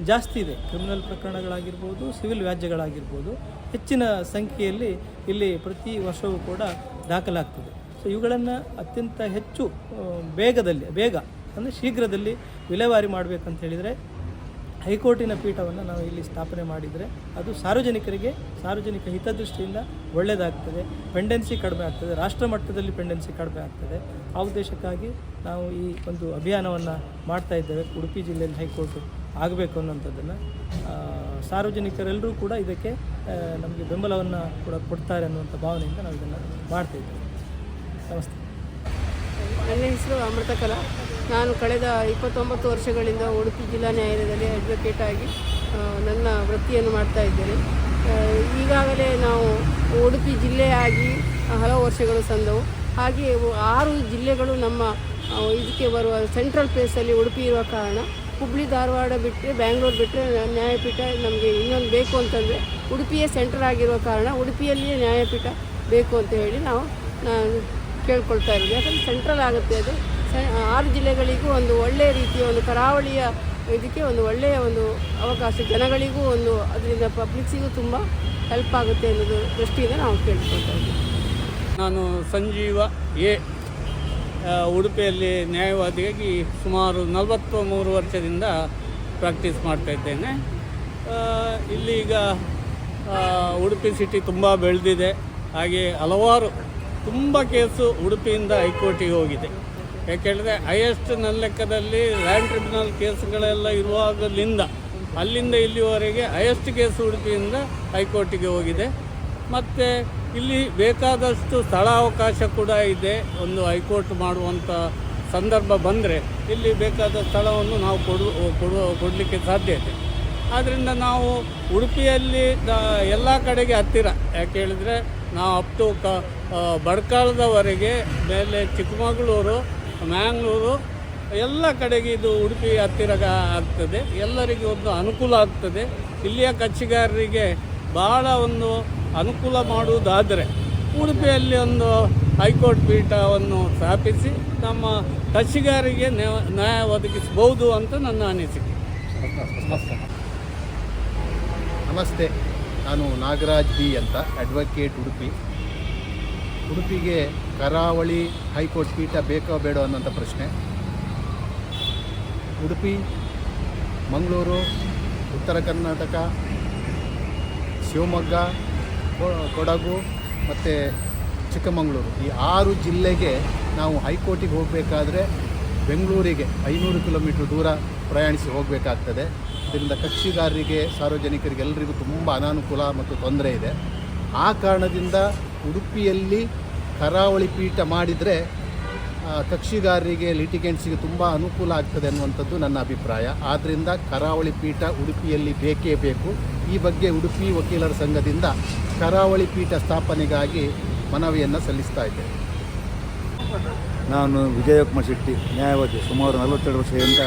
ಜಾಸ್ತಿ ಇದೆ. ಕ್ರಿಮಿನಲ್ ಪ್ರಕರಣಗಳಾಗಿರ್ಬೋದು, ಸಿವಿಲ್ ವ್ಯಾಜ್ಯಗಳಾಗಿರ್ಬೋದು, ಹೆಚ್ಚಿನ ಸಂಖ್ಯೆಯಲ್ಲಿ ಇಲ್ಲಿ ಪ್ರತಿ ವರ್ಷವೂ ಕೂಡ ದಾಖಲಾಗ್ತದೆ. ಸೊ ಇವುಗಳನ್ನು ಅತ್ಯಂತ ಹೆಚ್ಚು ಬೇಗ ಅಂದರೆ ಶೀಘ್ರದಲ್ಲಿ ವಿಲೇವಾರಿ ಮಾಡಬೇಕಂತ ಹೇಳಿದರೆ ಹೈಕೋರ್ಟಿನ ಪೀಠವನ್ನು ನಾವು ಇಲ್ಲಿ ಸ್ಥಾಪನೆ ಮಾಡಿದರೆ ಅದು ಸಾರ್ವಜನಿಕ ಹಿತದೃಷ್ಟಿಯಿಂದ ಒಳ್ಳೆಯದಾಗ್ತದೆ. ಪೆಂಡೆನ್ಸಿ ಕಡಿಮೆ ಆಗ್ತದೆ, ರಾಷ್ಟ್ರ ಮಟ್ಟದಲ್ಲಿ ಪೆಂಡೆನ್ಸಿ ಕಡಿಮೆ ಆಗ್ತದೆ. ಆ ಉದ್ದೇಶಕ್ಕಾಗಿ ನಾವು ಈ ಒಂದು ಅಭಿಯಾನವನ್ನು ಮಾಡ್ತಾ ಇದ್ದೇವೆ. ಉಡುಪಿ ಜಿಲ್ಲೆಯಲ್ಲಿ ಹೈಕೋರ್ಟ್ ಆಗಬೇಕು ಅನ್ನೋಂಥದ್ದನ್ನು ಸಾರ್ವಜನಿಕರೆಲ್ಲರೂ ಕೂಡ ಇದಕ್ಕೆ ನಮಗೆ ಬೆಂಬಲವನ್ನು ಕೂಡ ಕೊಡ್ತಾರೆ ಅನ್ನುವಂಥ ಭಾವನೆಯಿಂದ ನಾವು ಇದನ್ನು ಮಾಡ್ತಾಯಿದ್ದೇವೆ. ನಮಸ್ತೆ. ನನ್ನ ಹೆಸರು ಅಮೃತಕಲಾ. ನಾನು ಕಳೆದ 29 ವರ್ಷಗಳಿಂದ ಉಡುಪಿ ಜಿಲ್ಲಾ ನ್ಯಾಯಾಲಯದಲ್ಲಿ ಅಡ್ವೊಕೇಟ್ ಆಗಿ ನನ್ನ ವೃತ್ತಿಯನ್ನು ಮಾಡ್ತಾ ಇದ್ದೇನೆ. ಈಗಾಗಲೇ ನಾವು ಉಡುಪಿ ಜಿಲ್ಲೆಯಾಗಿ ಹಲವು ವರ್ಷಗಳು ಸಂದವು. ಹಾಗೆ 6 ಜಿಲ್ಲೆಗಳು ನಮ್ಮ ಇದಕ್ಕೆ ಬರುವ ಸೆಂಟ್ರಲ್ ಪ್ಲೇಸಲ್ಲಿ ಉಡುಪಿ ಇರುವ ಕಾರಣ ಹುಬ್ಳಿ, ಧಾರವಾಡ ಬಿಟ್ಟರೆ, ಬ್ಯಾಂಗ್ಳೂರು ಬಿಟ್ಟರೆ ನ್ಯಾಯಪೀಠ ನಮಗೆ ಇನ್ನೊಂದು ಬೇಕು ಅಂತಂದರೆ ಉಡುಪಿಯೇ ಸೆಂಟರ್ ಆಗಿರುವ ಕಾರಣ ಉಡುಪಿಯಲ್ಲಿಯೇ ನ್ಯಾಯಪೀಠ ಬೇಕು ಅಂತ ಹೇಳಿ ನಾನು ಕೇಳ್ಕೊಳ್ತಾ ಇರೋದು. ಯಾಕಂದರೆ ಸೆಂಟ್ರಲ್ ಆಗುತ್ತೆ, ಅದು 6 ಜಿಲ್ಲೆಗಳಿಗೂ ಒಂದು ಒಳ್ಳೆಯ ರೀತಿಯ ಒಂದು ಕರಾವಳಿಯ ಇದಕ್ಕೆ ಒಂದು ಒಳ್ಳೆಯ ಒಂದು ಅವಕಾಶ, ಜನಗಳಿಗೂ ಒಂದು ಅದರಿಂದ ಪಬ್ಲಿಕ್ಸಿಗೂ ತುಂಬ ಹೆಲ್ಪ್ ಆಗುತ್ತೆ ಅನ್ನೋದು ದೃಷ್ಟಿಯಿಂದ ನಾವು ಕೇಳ್ಕೊಳ್ತಾ ಇದ್ದೀವಿ. ನಾನು ಸಂಜೀವ ಎ, ಉಡುಪಿಯಲ್ಲಿ ನ್ಯಾಯವಾದಿಯಾಗಿ ಸುಮಾರು 43 ವರ್ಷದಿಂದ ಪ್ರಾಕ್ಟೀಸ್ ಮಾಡ್ತಾಯಿದ್ದೇನೆ. ಇಲ್ಲಿ ಈಗ ಉಡುಪಿ ಸಿಟಿ ತುಂಬ ಬೆಳೆದಿದೆ. ಹಾಗೆ ಹಲವಾರು ತುಂಬ ಕೇಸು ಉಡುಪಿಯಿಂದ ಹೈಕೋರ್ಟಿಗೆ ಹೋಗಿದೆ. ಯಾಕೆಳಿದ್ರೆ ಹೈಯೆಸ್ಟ್ ನನ್ನ ಲೆಕ್ಕದಲ್ಲಿ ಲ್ಯಾಂಡ್ ಟ್ರಿಬ್ಯುನಲ್ ಕೇಸ್ಗಳೆಲ್ಲ ಇರುವಾಗಲಿಂದ ಅಲ್ಲಿಂದ ಇಲ್ಲಿವರೆಗೆ ಹೈಯೆಸ್ಟ್ ಕೇಸ್ ಉಡುಪಿಯಿಂದ ಹೈಕೋರ್ಟಿಗೆ ಹೋಗಿದೆ. ಮತ್ತು ಇಲ್ಲಿ ಬೇಕಾದಷ್ಟು ಸ್ಥಳಾವಕಾಶ ಕೂಡ ಇದೆ. ಒಂದು ಹೈಕೋರ್ಟ್ ಮಾಡುವಂಥ ಸಂದರ್ಭ ಬಂದರೆ ಇಲ್ಲಿ ಬೇಕಾದ ಸ್ಥಳವನ್ನು ನಾವು ಕೊಡಲಿಕ್ಕೆ ಸಾಧ್ಯ ಇದೆ. ಆದ್ದರಿಂದ ನಾವು ಉಡುಪಿಯಲ್ಲಿ ಎಲ್ಲ ಕಡೆಗೆ ಹತ್ತಿರ, ಯಾಕೆ ಹೇಳಿದರೆ ನಾವು ಅಪ್ ಟು ಬಡ್ಕಾಳದವರೆಗೆ ಮೇಲೆ ಚಿಕ್ಕಮಗಳೂರು, ಮ್ಯಾಂಗ್ಳೂರು ಎಲ್ಲ ಕಡೆಗೆ ಇದು ಉಡುಪಿ ಹತ್ತಿರ ಆಗ್ತದೆ. ಎಲ್ಲರಿಗೂ ಒಂದು ಅನುಕೂಲ ಆಗ್ತದೆ. ಇಲ್ಲಿಯ ಕಕ್ಷಿಗಾರರಿಗೆ ಬಹಳ ಒಂದು ಅನುಕೂಲ ಮಾಡುವುದಾದರೆ ಉಡುಪಿಯಲ್ಲಿ ಒಂದು ಹೈಕೋರ್ಟ್ ಪೀಠವನ್ನು ಸ್ಥಾಪಿಸಿ ನಮ್ಮ ಕಕ್ಷಿಗಾರರಿಗೆ ನ್ಯಾಯ ಒದಗಿಸಬಹುದು ಅಂತ ನನ್ನ ಅನಿಸಿಕೆ. ನಮಸ್ತೆ, ನಾನು ನಾಗರಾಜ್ ಬಿ ಅಂತ, ಅಡ್ವೊಕೇಟ್ ಉಡುಪಿ. ಉಡುಪಿಗೆ ಕರಾವಳಿ ಹೈಕೋರ್ಟ್ ಪೀಠ ಬೇಕೋ ಬೇಡೋ ಅನ್ನೋಂಥ ಪ್ರಶ್ನೆ. ಉಡುಪಿ, ಮಂಗಳೂರು, ಉತ್ತರ ಕರ್ನಾಟಕ, ಶಿವಮೊಗ್ಗ, ಕೊಡಗು ಮತ್ತು ಚಿಕ್ಕಮಗಳೂರು ಈ 6 ಜಿಲ್ಲೆಗೆ ನಾವು ಹೈಕೋರ್ಟಿಗೆ ಹೋಗಬೇಕಾದ್ರೆ ಬೆಂಗಳೂರಿಗೆ 500 ಕಿಲೋಮೀಟ್ರ್ ದೂರ ಪ್ರಯಾಣಿಸಿ ಹೋಗಬೇಕಾಗ್ತದೆ. ಇದರಿಂದ ಕಕ್ಷಿಗಾರರಿಗೆ, ಸಾರ್ವಜನಿಕರಿಗೆ ಎಲ್ಲರಿಗೂ ತುಂಬ ಅನಾನುಕೂಲ ಮತ್ತು ತೊಂದರೆ ಇದೆ. ಆ ಕಾರಣದಿಂದ ಉಡುಪಿಯಲ್ಲಿ ಕರಾವಳಿ ಪೀಠ ಮಾಡಿದರೆ ಕಕ್ಷಿಗಾರರಿಗೆ, ಲಿಟಿಗೆಂಟ್ಸಿಗೆ ತುಂಬ ಅನುಕೂಲ ಆಗ್ತದೆ ಅನ್ನುವಂಥದ್ದು ನನ್ನ ಅಭಿಪ್ರಾಯ. ಆದ್ದರಿಂದ ಕರಾವಳಿ ಪೀಠ ಉಡುಪಿಯಲ್ಲಿ ಬೇಕೇ ಬೇಕು. ಈ ಬಗ್ಗೆ ಉಡುಪಿ ವಕೀಲರ ಸಂಘದಿಂದ ಕರಾವಳಿ ಪೀಠ ಸ್ಥಾಪನೆಗಾಗಿ ಮನವಿಯನ್ನು ಸಲ್ಲಿಸ್ತಾ ಇದ್ದೇವೆ. ನಾನು ವಿಜಯಕುಮಾರ್ ಶೆಟ್ಟಿ, ನ್ಯಾಯವಾದಿ. ಸುಮಾರು 42 ವರ್ಷದಿಂದ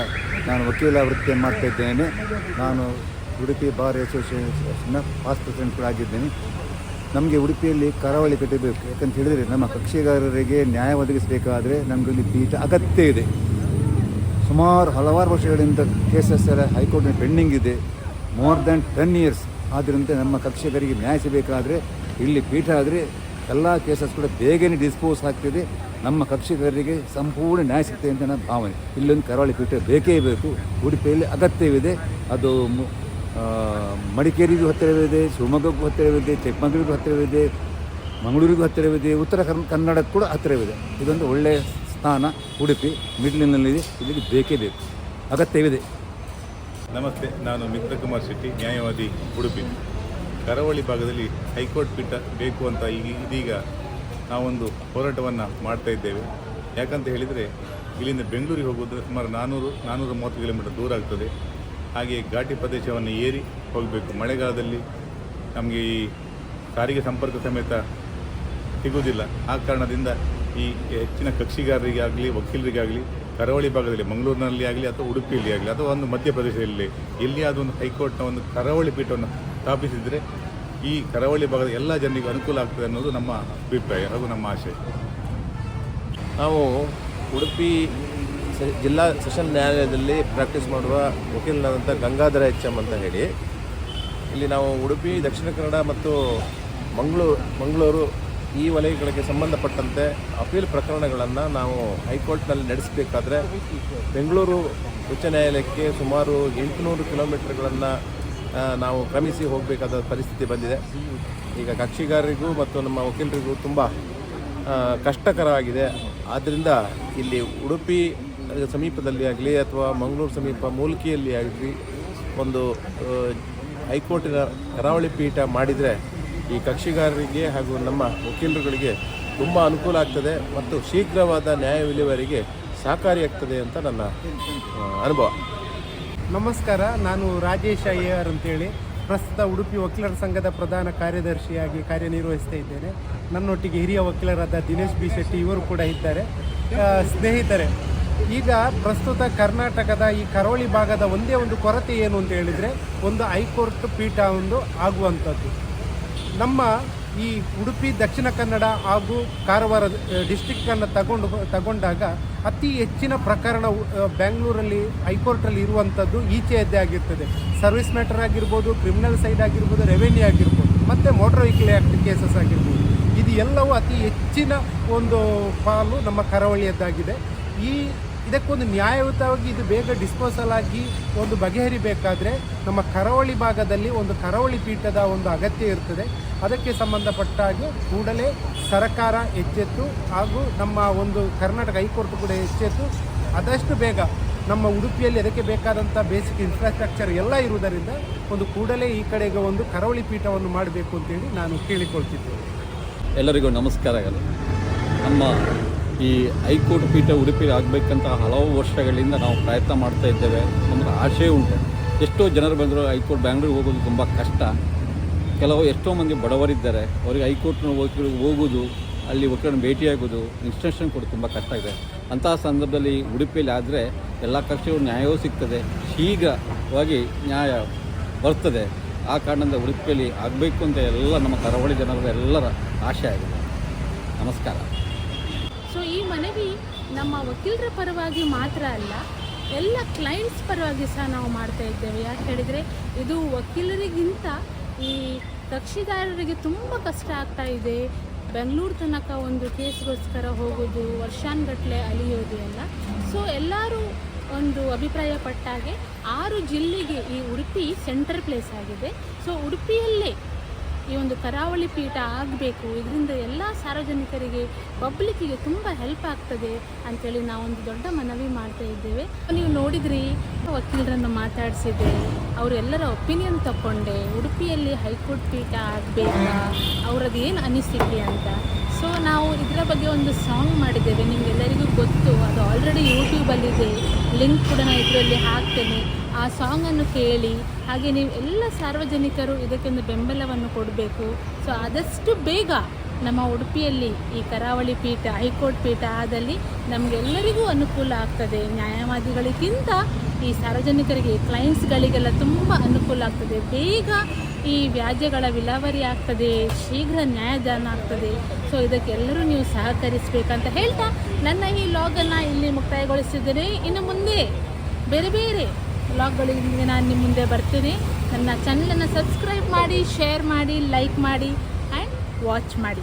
ನಾನು ವಕೀಲ ವೃತ್ತಿಯನ್ನು ಮಾಡ್ತಾಯಿದ್ದೇನೆ. ನಾನು ಉಡುಪಿ ಬಾರ್ ಅಸೋಸಿಯೇಷನ್ನ ಪಾಸ್ಟ್ ಪ್ರೆಸಿಡೆಂಟ್ ಕೂಡ ಆಗಿದ್ದೇನೆ. ನಮಗೆ ಉಡುಪಿಯಲ್ಲಿ ಕರಾವಳಿ ಪೀಠ ಬೇಕು. ಯಾಕಂತ ಹೇಳಿದರೆ ನಮ್ಮ ಕಕ್ಷಿಗಾರರಿಗೆ ನ್ಯಾಯ ಒದಗಿಸಬೇಕಾದರೆ ನಮಗೆ ಇಲ್ಲಿ ಪೀಠ ಅಗತ್ಯ ಇದೆ. ಸುಮಾರು ಹಲವಾರು ವರ್ಷಗಳಿಂದ ಕೇಸಸ್ ಎಲ್ಲ ಹೈಕೋರ್ಟ್ನಲ್ಲಿ ಪೆಂಡಿಂಗ್ ಇದೆ, ಮೋರ್ ದ್ಯಾನ್ 10 years. ಆದ್ದರಿಂದ ನಮ್ಮ ಕಕ್ಷಿಗರಿಗೆ ನ್ಯಾಯ ಸಿಗಬೇಕಾದ್ರೆ ಇಲ್ಲಿ ಪೀಠ ಆದರೆ ಎಲ್ಲ ಕೇಸಸ್ ಕೂಡ ಬೇಗನೆ ಡಿಸ್ಪೋಸ್ ಆಗ್ತಿದೆ. ನಮ್ಮ ಕಕ್ಷಿಗಾರರಿಗೆ ಸಂಪೂರ್ಣ ನ್ಯಾಯ ಸಿಗ್ತದೆ ಅಂತ ನನ್ನ ಭಾವನೆ. ಇಲ್ಲೊಂದು ಕರಾವಳಿ ಪೀಠ ಬೇಕೇ ಬೇಕು. ಉಡುಪಿಯಲ್ಲಿ ಅಗತ್ಯವಿದೆ. ಅದು ಮಡಿಕೇರಿಗೂ ಹತ್ತಿರವಿದೆ, ಶಿವಮೊಗ್ಗಕ್ಕೂ ಹತ್ತಿರವಿದೆ, ಚಿಕ್ಕಮಗಳೂರಿಗೂ ಹತ್ತಿರವಿದೆ, ಮಂಗಳೂರಿಗೂ ಹತ್ತಿರವಿದೆ, ಉತ್ತರ ಕನ್ನಡಕ್ಕೂ ಕೂಡ ಹತ್ತಿರವಿದೆ. ಇದೊಂದು ಒಳ್ಳೆಯ ಸ್ಥಾನ. ಉಡುಪಿ ಮಿಡ್ಲಿನಲ್ಲಿದೆ, ಇಲ್ಲಿಗೆ ಬೇಕೇ ಬೇಕು, ಅಗತ್ಯವಿದೆ. ನಮಸ್ತೆ, ನಾನು ಮಿತ್ರಕುಮಾರ್ ಶೆಟ್ಟಿ, ನ್ಯಾಯವಾದಿ, ಉಡುಪಿ. ಕರಾವಳಿ ಭಾಗದಲ್ಲಿ ಹೈಕೋರ್ಟ್ ಪೀಠ ಬೇಕು ಅಂತ ಇದೀಗ ನಾವೊಂದು ಹೋರಾಟವನ್ನು ಮಾಡ್ತಾ ಇದ್ದೇವೆ. ಯಾಕಂತ ಹೇಳಿದರೆ ಇಲ್ಲಿಂದ ಬೆಂಗಳೂರಿಗೆ ಹೋಗೋದು ಸುಮಾರು 430 ಕಿಲೋಮೀಟರ್ ದೂರ ಆಗ್ತದೆ. ಹಾಗೆ ಘಾಟಿ ಪ್ರದೇಶವನ್ನು ಏರಿ ಹೋಗಬೇಕು. ಮಳೆಗಾಲದಲ್ಲಿ ನಮಗೆ ಈ ಸಾರಿಗೆ ಸಂಪರ್ಕ ಸಮೇತ ಸಿಗುವುದಿಲ್ಲ. ಆ ಕಾರಣದಿಂದ ಈ ಹೆಚ್ಚಿನ ಕಕ್ಷಿಗಾರರಿಗೆ ಆಗಲಿ, ವಕೀಲರಿಗಾಗಲಿ ಕರಾವಳಿ ಭಾಗದಲ್ಲಿ ಮಂಗಳೂರಿನಲ್ಲಿ ಆಗಲಿ ಅಥವಾ ಉಡುಪಿಯಲ್ಲಿ ಆಗಲಿ ಅಥವಾ ಒಂದು ಮಧ್ಯಪ್ರದೇಶದಲ್ಲಿ ಎಲ್ಲಿಯಾದರೂ ಒಂದು ಹೈಕೋರ್ಟ್ನ ಒಂದು ಕರಾವಳಿ ಪೀಠವನ್ನು ಸ್ಥಾಪಿಸಿದರೆ ಈ ಕರಾವಳಿ ಭಾಗದ ಎಲ್ಲ ಜನರಿಗೂ ಅನುಕೂಲ ಆಗ್ತದೆ ಅನ್ನೋದು ನಮ್ಮ ಅಭಿಪ್ರಾಯ ಹಾಗೂ ನಮ್ಮ ಆಶಯ. ನಾವು ಉಡುಪಿ ಜಿಲ್ಲಾ ಸೆಷನ್ ನ್ಯಾಯಾಲಯದಲ್ಲಿ ಪ್ರಾಕ್ಟೀಸ್ ಮಾಡುವ ವಕೀಲನಾದಂಥ ಗಂಗಾಧರ HM ಅಂತ ಹೇಳಿ, ಇಲ್ಲಿ ನಾವು ಉಡುಪಿ, ದಕ್ಷಿಣ ಕನ್ನಡ ಮತ್ತು ಮಂಗಳೂರು ಈ ವಲಯಗಳಿಗೆ ಸಂಬಂಧಪಟ್ಟಂತೆ ಅಪೀಲ್ ಪ್ರಕರಣಗಳನ್ನು ನಾವು ಹೈಕೋರ್ಟ್ನಲ್ಲಿ ನಡೆಸಬೇಕಾದ್ರೆ ಬೆಂಗಳೂರು ಉಚ್ಚ ನ್ಯಾಯಾಲಯಕ್ಕೆ ಸುಮಾರು 800 ಕಿಲೋಮೀಟರ್ಗಳನ್ನು ನಾವು ಕ್ರಮಿಸಿ ಹೋಗಬೇಕಾದ ಪರಿಸ್ಥಿತಿ ಬಂದಿದೆ. ಈಗ ಕಕ್ಷಿಗಾರರಿಗೂ ಮತ್ತು ನಮ್ಮ ವಕೀಲರಿಗೂ ತುಂಬ ಕಷ್ಟಕರವಾಗಿದೆ. ಆದ್ದರಿಂದ ಇಲ್ಲಿ ಉಡುಪಿ ಸಮೀಪದಲ್ಲಿ ಆಗಲಿ ಅಥವಾ ಮಂಗಳೂರು ಸಮೀಪ ಮೂಲ್ಕಿಯಲ್ಲಿ ಆಗಲಿ ಒಂದು ಹೈಕೋರ್ಟಿನ ಕರಾವಳಿ ಪೀಠ ಮಾಡಿದರೆ ಈ ಕಕ್ಷಿಗಾರರಿಗೆ ಹಾಗೂ ನಮ್ಮ ವಕೀಲರುಗಳಿಗೆ ತುಂಬ ಅನುಕೂಲ ಆಗ್ತದೆ ಮತ್ತು ಶೀಘ್ರವಾದ ನ್ಯಾಯ ವಿಲೇವಾರಿಗೆ ಸಹಕಾರಿಯಾಗ್ತದೆ ಅಂತ ನನ್ನ ಅನುಭವ. ನಮಸ್ಕಾರ, ನಾನು ರಾಜೇಶ್ ಅಯ್ಯರ್ ಅಂತೇಳಿ ಪ್ರಸ್ತುತ ಉಡುಪಿ ವಕೀಲರ ಸಂಘದ ಪ್ರಧಾನ ಕಾರ್ಯದರ್ಶಿಯಾಗಿ ಕಾರ್ಯನಿರ್ವಹಿಸ್ತಾ ಇದ್ದೇನೆ. ನನ್ನೊಟ್ಟಿಗೆ ಹಿರಿಯ ವಕೀಲರಾದ ದಿನೇಶ್ ಬಿ ಶೆಟ್ಟಿ ಇವರು ಕೂಡ ಇದ್ದಾರೆ. ಸ್ನೇಹಿತರೆ, ಈಗ ಪ್ರಸ್ತುತ ಕರ್ನಾಟಕದ ಈ ಕರಾವಳಿ ಭಾಗದ ಒಂದೇ ಒಂದು ಕೊರತೆ ಏನು ಅಂತ ಹೇಳಿದರೆ ಒಂದು ಹೈಕೋರ್ಟ್ ಪೀಠ ಒಂದು ಆಗುವಂಥದ್ದು. ನಮ್ಮ ಈ ಉಡುಪಿ, ದಕ್ಷಿಣ ಕನ್ನಡ ಹಾಗೂ ಕಾರವಾರ ಡಿಸ್ಟಿಕ್ಕನ್ನು ತಗೊಂಡಾಗ ಅತಿ ಹೆಚ್ಚಿನ ಪ್ರಕರಣ ಬೆಂಗಳೂರಲ್ಲಿ ಹೈಕೋರ್ಟಲ್ಲಿ ಇರುವಂಥದ್ದು ಈಚೆಯದ್ದೇ ಆಗಿರ್ತದೆ. ಸರ್ವಿಸ್ ಮ್ಯಾಟರ್ ಆಗಿರ್ಬೋದು, ಕ್ರಿಮಿನಲ್ ಸೈಡ್ ಆಗಿರ್ಬೋದು, ರೆವೆನ್ಯೂ ಆಗಿರ್ಬೋದು, ಮತ್ತು ಮೋಟರ್ ವೆಹಿಕಲ್ ಆ್ಯಕ್ಟ್ ಕೇಸಸ್ ಆಗಿರ್ಬೋದು. ಇದು ಎಲ್ಲವೂ ಅತಿ ಹೆಚ್ಚಿನ ಒಂದು ಪಾಲು ನಮ್ಮ ಕರಾವಳಿಯದ್ದಾಗಿದೆ. ಈ ಇದಕ್ಕೊಂದು ನ್ಯಾಯಯುತವಾಗಿ ಇದು ಬೇಗ ಡಿಸ್ಪೋಸಲ್ ಆಗಿ ಒಂದು ಬಗೆಹರಿಬೇಕಾದ್ರೆ ನಮ್ಮ ಕರಾವಳಿ ಭಾಗದಲ್ಲಿ ಒಂದು ಕರಾವಳಿ ಪೀಠದ ಒಂದು ಅಗತ್ಯ ಇರ್ತದೆ. ಅದಕ್ಕೆ ಸಂಬಂಧಪಟ್ಟ ಹಾಗೆ ಕೂಡಲೇ ಸರ್ಕಾರ ಎಚ್ಚೆತ್ತು ಹಾಗೂ ನಮ್ಮ ಒಂದು ಕರ್ನಾಟಕ ಹೈಕೋರ್ಟ್ ಕೂಡ ಎಚ್ಚೆತ್ತು ಆದಷ್ಟು ಬೇಗ ನಮ್ಮ ಉಡುಪಿಯಲ್ಲಿ ಅದಕ್ಕೆ ಬೇಕಾದಂಥ ಬೇಸಿಕ್ ಇನ್ಫ್ರಾಸ್ಟ್ರಕ್ಚರ್ ಎಲ್ಲ ಇರುವುದರಿಂದ ಒಂದು ಕೂಡಲೇ ಈ ಕಡೆಗೆ ಒಂದು ಕರಾವಳಿ ಪೀಠವನ್ನು ಮಾಡಬೇಕು ಅಂತೇಳಿ ನಾನು ಕೇಳಿಕೊಳ್ತಿದ್ದೇನೆ. ಎಲ್ಲರಿಗೂ ನಮಸ್ಕಾರಗಳು. ನಮ್ಮ ಈ ಹೈಕೋರ್ಟ್ ಪೀಠ ಉಡುಪಿಗೆ ಆಗಬೇಕಂತ ಹಲವು ವರ್ಷಗಳಿಂದ ನಾವು ಪ್ರಯತ್ನ ಮಾಡ್ತಾ ಇದ್ದೇವೆ. ನಮಗೆ ಆಶೆ ಉಂಟು. ಎಷ್ಟೋ ಜನರು ಬಂದರು ಹೈಕೋರ್ಟ್ ಬ್ಯಾಂಗ್ಳೂರಿಗೆ ಹೋಗೋದು ತುಂಬ ಕಷ್ಟ. ಎಷ್ಟೋ ಮಂದಿ ಬಡವರಿದ್ದಾರೆ, ಅವರಿಗೆ ಹೈಕೋರ್ಟ್ನ ಹೋಗೋದು, ಅಲ್ಲಿ ವಕೀಲರನ್ನು ಭೇಟಿಯಾಗೋದು, ಇನ್ಸ್ಟ್ರಕ್ಷನ್ ಕೊಡೋದು ತುಂಬ ಕಷ್ಟ ಇದೆ. ಅಂತಹ ಸಂದರ್ಭದಲ್ಲಿ ಉಡುಪಿಯಲ್ಲಿ ಆದರೆ ಎಲ್ಲ ಕಕ್ಷೆಗಳು ನ್ಯಾಯವೂ ಸಿಗ್ತದೆ, ಶೀಘ್ರವಾಗಿ ನ್ಯಾಯ ಬರ್ತದೆ. ಆ ಕಾರಣದಿಂದ ಉಡುಪಿಯಲ್ಲಿ ಆಗಬೇಕು ಅಂತ ಎಲ್ಲ ನಮ್ಮ ಕರಾವಳಿ ಜನರ ಎಲ್ಲರ ಆಶೆ ಆಗಿದೆ. ನಮಸ್ಕಾರ. ಸೊ ಈ ಮನವಿ ನಮ್ಮ ವಕೀಲರ ಪರವಾಗಿ ಮಾತ್ರ ಅಲ್ಲ, ಎಲ್ಲ ಕ್ಲೈಂಟ್ಸ್ ಪರವಾಗಿ ಸಹ ನಾವು ಮಾಡ್ತಾ ಇದ್ದೇವೆ. ಯಾಕೆ ಹೇಳಿದರೆ ಇದು ವಕೀಲರಿಗಿಂತ ಈ ಕಕ್ಷಿದಾರರಿಗೆ ತುಂಬ ಕಷ್ಟ ಆಗ್ತಾ ಇದೆ. ಬೆಂಗಳೂರು ತನಕ ಒಂದು ಕೇಸ್ಗೋಸ್ಕರ ಹೋಗೋದು, ವರ್ಷಾನುಗಟ್ಟಲೆ ಅಲಿಯೋದು ಎಲ್ಲ. ಸೊ ಎಲ್ಲರೂ ಒಂದು ಅಭಿಪ್ರಾಯ ಪಟ್ಟಾಗೆ 6 ಜಿಲ್ಲೆಗೆ ಈ ಉಡುಪಿ ಸೆಂಟರ್ ಪ್ಲೇಸ್ ಆಗಿದೆ. ಸೊ ಉಡುಪಿಯಲ್ಲೇ ಈ ಒಂದು ಕರಾವಳಿ ಪೀಠ ಆಗಬೇಕು, ಇದರಿಂದ ಎಲ್ಲ ಸಾರ್ವಜನಿಕರಿಗೆ ಪಬ್ಲಿಕ್ಕಿಗೆ ತುಂಬ ಹೆಲ್ಪ್ ಆಗ್ತದೆ ಅಂಥೇಳಿ ನಾವೊಂದು ದೊಡ್ಡ ಮನವಿ ಮಾಡ್ತಾ ಇದ್ದೇವೆ. ನೀವು ನೋಡಿದ್ರಿ, ವಕೀಲರನ್ನು ಮಾತಾಡಿಸಿದೆ, ಅವರೆಲ್ಲರ ಒಪಿನಿಯನ್ ತಗೊಂಡೆ ಉಡುಪಿಯಲ್ಲಿ ಹೈಕೋರ್ಟ್ ಪೀಠ ಆಗಬೇಕಾ, ಅವ್ರದ್ದು ಏನು ಅನಿಸಿಕೆ ಅಂತ. ಸೊ ನಾವು ಇದರ ಬಗ್ಗೆ ಒಂದು ಸಾಂಗ್ ಮಾಡಿದ್ದೇವೆ, ನಿಮಗೆಲ್ಲರಿಗೂ ಗೊತ್ತು. ಅದು ಆಲ್ರೆಡಿ ಯೂಟ್ಯೂಬಲ್ಲಿದೆ, ಲಿಂಕ್ ಕೂಡ ನಾನು ಇದರಲ್ಲಿ ಹಾಕ್ತೇನೆ. ಆ ಸಾಂಗನ್ನು ಕೇಳಿ, ಹಾಗೆ ನೀವು ಎಲ್ಲ ಸಾರ್ವಜನಿಕರು ಇದಕ್ಕೊಂದು ಬೆಂಬಲವನ್ನು ಕೊಡಬೇಕು. ಸೊ ಆದಷ್ಟು ಬೇಗ ನಮ್ಮ ಉಡುಪಿಯಲ್ಲಿ ಈ ಕರಾವಳಿ ಪೀಠ ಹೈಕೋರ್ಟ್ ಪೀಠ ಆದಲ್ಲಿ ನಮಗೆಲ್ಲರಿಗೂ ಅನುಕೂಲ ಆಗ್ತದೆ. ನ್ಯಾಯವಾದಿಗಳಿಗಿಂತ ಈ ಸಾರ್ವಜನಿಕರಿಗೆ, ಕ್ಲೈಂಟ್ಸ್ಗಳಿಗೆಲ್ಲ ತುಂಬ ಅನುಕೂಲ ಆಗ್ತದೆ. ಬೇಗ ಈ ವ್ಯಾಜ್ಯಗಳ ವಿಲೇವಾರಿ ಆಗ್ತದೆ, ಶೀಘ್ರ ನ್ಯಾಯದಾನ ಆಗ್ತದೆ. ಸೊ ಇದಕ್ಕೆಲ್ಲರೂ ನೀವು ಸಹಕರಿಸಬೇಕಂತ ಹೇಳ್ತಾ ನನ್ನ ಈ ಲಾಗನ್ನು ಇಲ್ಲಿ ಮುಕ್ತಾಯಗೊಳಿಸಿದ್ದೇನೆ. ಇನ್ನು ಮುಂದೆ ಬೇರೆ ಬೇರೆ ವ್ಲಾಗ್ಗಳಿಗೆ ನಾನು ನಿಮ್ಮ ಮುಂದೆ ಬರ್ತೀನಿ. ನನ್ನ ಚಾನಲನ್ನು ಸಬ್ಸ್ಕ್ರೈಬ್ ಮಾಡಿ, ಶೇರ್ ಮಾಡಿ, ಲೈಕ್ ಮಾಡಿ ಆ್ಯಂಡ್ ವಾಚ್ ಮಾಡಿ.